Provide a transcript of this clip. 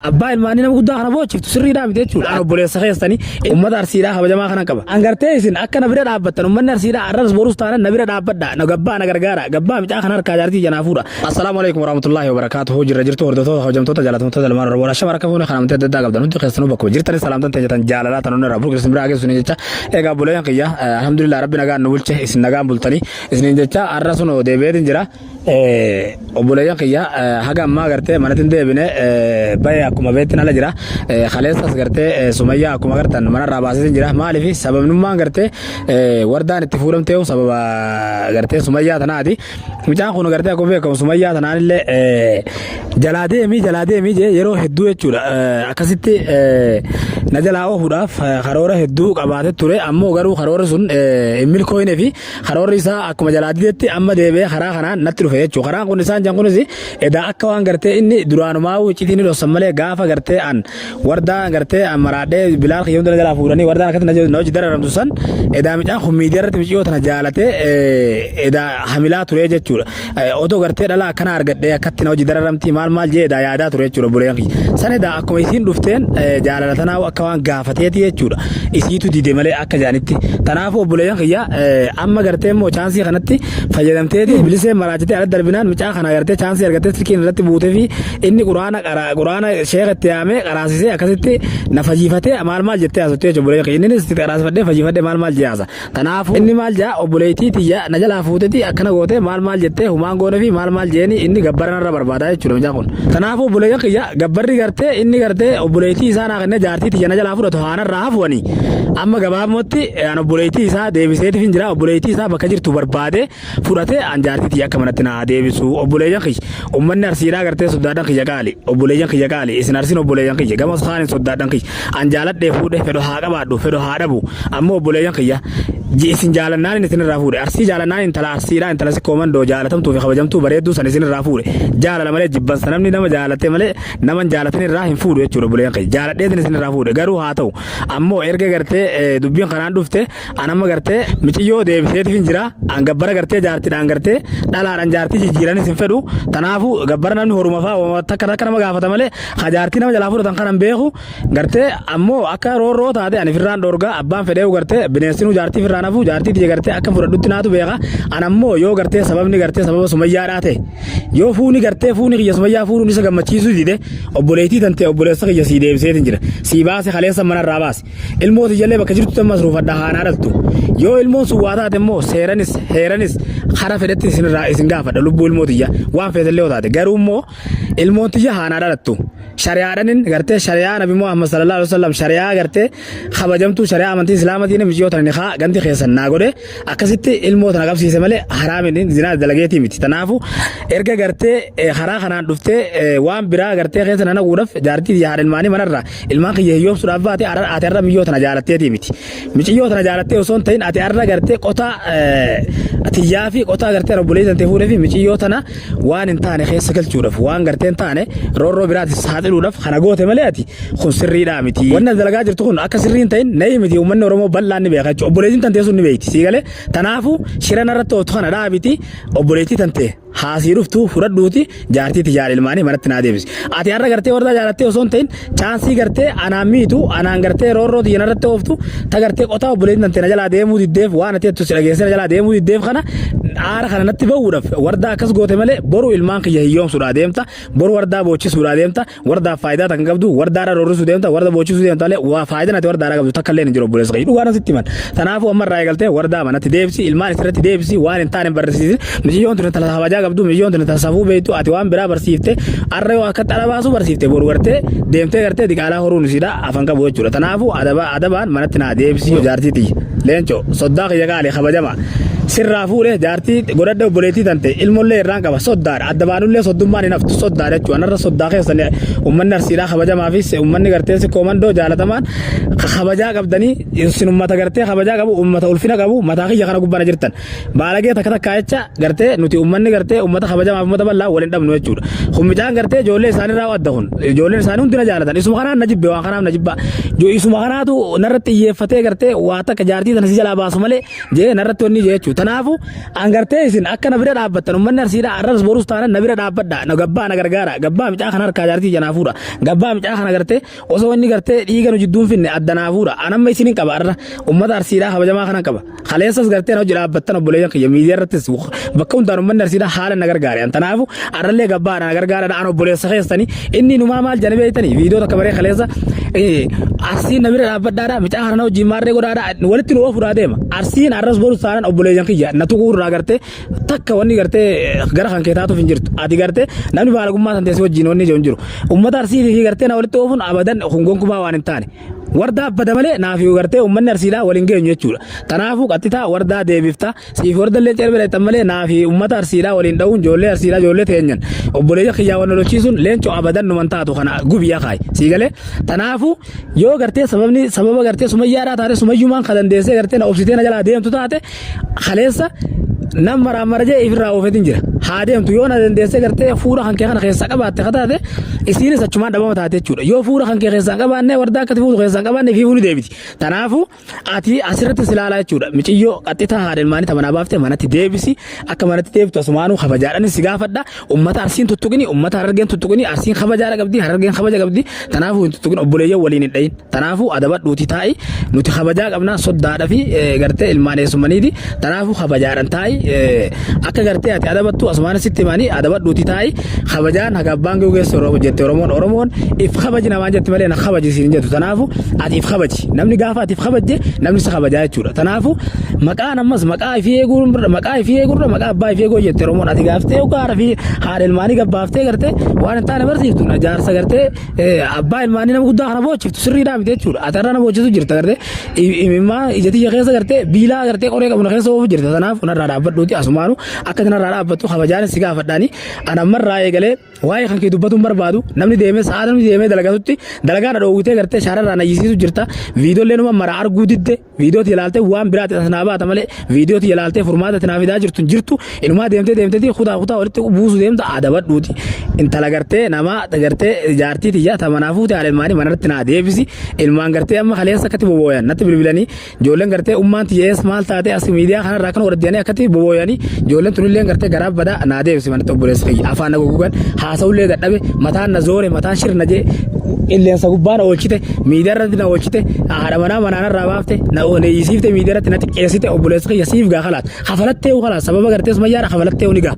Abbaa ilmaanii nama guddaa kana boochiftu sirriidhaa miti jechuudha. An obboleessa keessanii uummata Arsiidhaa kabajamaa kana qaba. Angartee isin akka na bira dhaabbattan uummanni Arsiidhaa arras borus taanaan na bira dhaabbadha. Na gabbaa na gargaara. Gabbaa micaa kana harkaa jaartii janaa fuudha. Assalaamu alaykum warahmatullahi wabarakatuh. Jirra jirtu hordoftoota hojjamtoota jaalatamtoota ilmaan Oromoo. Shama rakka fuune kana amtee daddaa qabdan hundi keessanuu bakka jirtanii salaamtan teejjatan jaalalaa tan onnee raabuu keessan biraa geessu ni jecha. Egaa obboleeyyan kiyya alhamdulillah rabbi nagaan nu bulche isin nagaan bultanii isin jecha arras sun deebi'eetiin jira. Obboleeyyan kiyya haga ammaa gartee manatiin deebine baay'ee akkuma beektin ala jira. Khaleessas gartee Sumayyaa akkuma gartan manarraa baasisin jira. Maaliif sababnummaan gartee wardaan itti fuudhamtee sababa gartee Sumayyaa tanaati. Mucaan kun gartee akkuma beekamu Sumayyaa tanaanillee jalaa deemii jee yeroo hedduu jechuudha. Akkasitti na jalaa oofuudhaaf karoora hedduu qabaatee ture. Ammoo garuu karoorri sun hin milkooyne fi karoorri isaa akkuma jalaa didetti amma deebi'ee karaa kanaan natti dhufe jechuudha. Karaan kun isaan jan kunis edaa akka waan gartee inni duraanumaa wuccitiin dhossan malee gaafa gartee an wardaa gartee amaraadhee bilaal xiyyoo dala jalaa fuudhanii wardaan akkatti na hojii dararamtu san edaa micaan kun miidiyaa irratti micciyoo tana jaalatee edaa hamilaa ture jechuudha. Otoo gartee dhala akkana argadhee akkatti na hojii dararamti maal jee edaa yaadaa ture jechuudha buleen kiyya. San edaa akkuma isiin dhufteen jaalalatanaa akka waan gaafateeti jechuudha. Isiitu dide malee akka jaanitti. Kanaafuu obboleeyyan kiyya amma gartee immoo chaansii kanatti fayyadamteeti bilisee maraachitee ala darbinaan micaa kana gartee chaansii argattee silkiin irratti buutee fi inni quraana sheekatti yaamee qaraasisee akkasitti na fajiifatee maal jettee haasofte jechuudha obboleeyyan kiyya. Innis qaraasifadhee fajiifadhee maal jee haasa. Kanaafuu inni maal jaa obboleettii tiyya na jalaa fuuteeti akkana gootee maal jettee humaan goone fi maal jeeni inni gabbaranarra barbaadaa jechuudha micaa kun. Kanaafuu obboleeyyan kiyya gabbarri gartee inni gartee obboleettii isaa naa kennee jaartii tiyya na jalaa fudhatu haanarraa hafuwanii. Amma gabaabumatti an obboleettii isaa deebiseetif hin jira. Obboleettii isaa bakka jirtu barbaadee fudhatee an jaartii tiyya akka manatti naa deebisu. Obboleeyyan kiyya ummanni Arsiidhaa gartee soddaadhaan kiyya qaali. Obboleeyyan kiyya qaali. Isin Arsiin obboleeyyan kiyya gamas kaan soddaadhaan kiyya. An jaaladhee fuudhee fedhu haa qabaadhu fedhu haa dhabu. Ammoo obboleeyyan kiyya isin jaalannaan isin irraa fuudhe. Arsii jaalannaan intala Arsiidhaa intala si koomandoo jaalatamtuu fi kabajamtuu bareedduu san isin irraa fuudhe. Jaalala malee jibbansa namni nama jaalatte malee nama jaalatin irraa hin fuudhu jechuudha obboleeyyan kiyya. Jaaladheetin isin irraa fuudhe garuu haa ta'u. Ammoo erga gartee dubbiin kanaan dhufte an amma gartee miciyyoo deebiseetif hin jira. An gabbara gartee jaartiidhaan gartee dhalaadhaan jaartii jijjiiranis hin fedhu. Kanaafuu gabbara namni horuma fa'aa takka nama gaafata malee ha jaartii nama jalaa fudhatan kanan beeku gartee ammoo akka roorroo taate ani firraan dhorgaa abbaan fedheewu gartee bineensinuu jaartii firraan hafu jaartii tiyya gartee akka fudhadhutti naatu beeka. An ammoo yoo gartee sababni gartee sababa Sumayyaadhaa ta'e yoo fuuni gartee fuuni kiyya Sumayyaa fuudhuun isa gammachiisuu dide obboleettii tantee obboleessa kiyya sii deebiseetin jira. Sii baase kaleessa manarraa baase. Ilmoo tiyyalee bakka jirtu tammas ruufadhaa haanaa dhaltu. Yoo ilmoon sun waa taate immoo seeranis heeranis hara fedhetti isin gaafadha lubbuu ilmoo tiyya waan feetallee yoo taate garuu immoo ilmoon tiyya haanaa dhalattu. Shari'aadhanin gartee shari'aa Nabi Muhammad sallallahu alaihi wasallam shari'aa gartee kabajamtuu shari'aa amantii islaamatiin mijiyoota ni haa ganti keessan naa godhe akkasitti ilmoo tana qabsiise malee haraamin zinaa dalageetii miti. Tanaafu erga gartee haraa kanaan dhuftee waan biraa gartee keessa nana guudhaaf jaartii yaada ilmaanii manarraa ilmaan kiyya hiyyoomsuudhaaf baate ati arra miyyoo tana jaalatteetii miti. Mijiyyoo tana jaalattee osoo hin ta'in ati arra gartee qotaa tiyyaa fi qotaa gartee obboleettii tantee fuudhee fi mijiyyoo tana waan hin taane keessa galchuudhaaf waan gartee hin taane roorroo biraatis saaxiluudhaaf kana goote malee ati kun sirriidhaa miti. Wanni dalagaa jirtu kun akka sirrii hin ta'in nayi miti uummanni Oromoo bal'aan ni beeka jechuudha. Obboleettiin tantee sun ni beekti sii galee. Tanaafu shirana irratti otoo kana dhaabiti obboleettii tantee haasii dhuftu fudhadhuuti jaartii tiyyaa ilmaanii manatti naa deebisi. Ati har'a gartee warra jaalattee osoo hin ta'in chaansii gartee anaan miitu anaan gartee roorroo tiyyan irratti ooftu ta gartee qotaa obboleettiin tantee na jalaa deemuu diddeef waan ati jettu si dhageessee na jalaa deemuu diddeef kana aara kana natti ba'uudhaaf wardaa akkas goote malee boru ilmaan kiyya hiyyoomsuudhaa deemta boru wardaa boochisuudhaa deemta wardaaf faayidaa tan qabdu wardaadhaa roorrisuu deemta warda boochisuu deemta malee waa faayidaan ati wardaadhaa qabdu takka illee hin jiru obboleessa kiyya dhugaan asitti himan. Kanaafuu amma irraa eegaltee wardaa manatti deebisi ilmaan isirratti deebisi waan hin taane barsiisin miciyyoon tuni tala kabajaa qabdu miciyyoon tuni tala safuu beektu ati waan biraa barsiifte arra yoo akka dhala baasuu barsiifte boru gartee deemtee gartee diqaalaa horuun isiidha afan qabu jechuudha. Kanaafuu adabaan manatti naa deebisi jaartii tiyya leencoo soddaa kiyya qaalee kabajama. Sirraa fuudhee jaartii godhadha obboleettii tante ilmoollee irraan qaba soddaadha adda baanullee soddummaan hin haftu soddaadha jechuudha. Anarra soddaa keessan uummanni Arsiidhaa kabajamaa fi uummanni gartee si koomandoo jaalatamaan kabajaa qabdanii isin uummata gartee kabajaa qabu uummata ulfina qabu mataa kiyya kana gubbana jirtan baalagee takka jecha gartee nuti uummanni gartee uummata kabajamaa fi uummata bal'aa waliin dhabnu jechuudha. Kummicaan gartee ijoollee isaanii irraa adda kun ijoolleen isaanii hundi na jaalatan isuma kanaan na jibbe waan kanaaf na jibba isuma kanaatu narratti xiyyeeffatee gartee waa takka jaartii tana si jalaa baasu malee jee narratti wanni jee jechuudha. Tanaafu angartee isin akka na bira dhaabbatan ummanni arsiidhaa arras borus taanaan na bira dhaabbadha na gabbaa na gargaara gabbaa micaa kana harkaa jaartii janaafuudha gabbaa micaa kana gartee osoo inni gartee dhiiga nu jidduun finne addanaafuudha anamma isinin qaba arra ummata arsiidhaa habajamaa kana qaba kaleessas gartee na hojii dhaabbattan obboleeyyan kiyya miidiyaa irrattis bakka hundaan ummanni arsiidhaa haala na gargaare tanaafu arrallee gabbaa na gargaara an obboleessa keessanii inni numaa maal jana beeytanii viidiyoo takka baree kaleessa arsiin na bira dhaabbadhaadha micaa kana hojii maarree godhaadha walitti nu ofuudhaa deema arsiin arras borus taanaan obboleeyyan kiyya na tuquu irraa gartee takka wanni gartee gara kan keetaatuuf hin jirtu ati gartee namni baalagummaa san teessee wajjin wanni jiru ummata arsii fi gartee na walitti oofuun abadan hongonkumaa waan hin taane wardaa abbada malee naaf gartee ummanni arsiidhaa waliin geenyu jechuudha tanaafuu qaxxitaa wardaa deebiftaa siif wardallee cerbee dheettan malee naaf ummata arsiidhaa waliin dha'uun ijoollee arsiidhaa ijoollee teenyan obboleeyya kiyyaa wanna lolchiisuun leencoo abadan numan taatu kana gubiyyaa kaayi siigalee tanaafuu yoo gartee sababa gartee sumayyaadhaa taate sumayyumaan ka dandeessee gartee na obsitee na jalaa deemtu taate kaleessa nam maraammarajee ifirraa oofetin jira haa deemtu yoo na dandeessee gartee fuudha kan kee kana keessaa qabaatte kataate isiinis achumaan dhabama taate jechuudha yoo fuudha kan kee keessaa qabaanne wardaa akkati fuudhu keessaa qabaanne fi fuuni deebiti tanaafu ati asirratti silaalaa jechuudha miciyyoo qaxxitaa haadhelmaanii tamanaa baaftee manatti deebisi akka manatti deebitu asumaanuu kabajaadhanis si gaafadha ummata arsiin tuttuqini ummata harargeen tuttuqini arsiin kabajaadha qabdi harargeen kabaja qabdi tanaafu hin tuttuqin obboleeyyan waliin hin dhayin tanaafu adabadhuuti taa'i nuti kabajaa qabnaa soddaadha fi gartee ilmaan eessumaniiti tanaafu kabajaadhan taa'i akka gartee ati adabattu asumaan sitti himanii adabadhuuti taa'i kabajaan haga abbaan geessu jette oromoon if kabaji namaan jetti malee na kabaji siin jettu tanaafu ati if kabaji namni gaafa ati if kabajje namni si kabajaa jechuudha tanaafu maqaan ammas maqaa ifii eeguurra maqaa abbaa ifii eeguu jette oromoon ati gaaftee ugaara fi haadha ilmaanii gabbaaftee gartee waan hin taane barsiiftu jaarsa gartee abbaa ilmaanii nama guddaa kana bochiftu sirriidhaa miti jechuudha ati irra na bochisu jirta gartee imimmaa ijatiyya keessa gartee biilaa gartee qoree qabu na keessa oofu jirta tanaafu narraa dhaabbadhuuti asumaanu akka narraa dhaabbattu kabajaan si gaafadhaani anammarraa eegalee waa'ee kan kee dubbatuun barbaadu namni deemee sa'a namni deemee dalagatutti dalagaa na dhoowwitee gartee shaararraa na yisiisu jirta viidiyoolee numa mara arguu didde viidiyooti ilaaltee waan biraati asnaa baata malee viidiyooti ilaaltee furmaata tinaa fidaa jirtu inumaa deemtee kutaa walitti buusu deemta adabadhuuti intala gartee namaa gartee jaartii tiyya tamanaafuuti haadhelmaanii manarratti naa deebisi ilmaan gartee amma kaleessa akkatti bobooyan natti bilbilanii ijoolleen gartee ummaan tiyyees maal taatee as miidiyaa kanarraa kan waraddiyanii akkatti bobooyanii ijoolleen tunillee gartee garaa badaa naa deebisi manatti obboleessa kiyya afaan na gugugan haasa'ullee dadhabe mataan na zoore mataan shirna jee illeensa gubbaa na oolchite miidiyaa irratti na oolchite haadha manaa narraa baafte na oneeyisiifte miidiyaa irratti na xiqqeessite obboleessa kiyya siif gaa kalaat hafalattee sababa gartee sumayyaadha hafalattee ni gaa.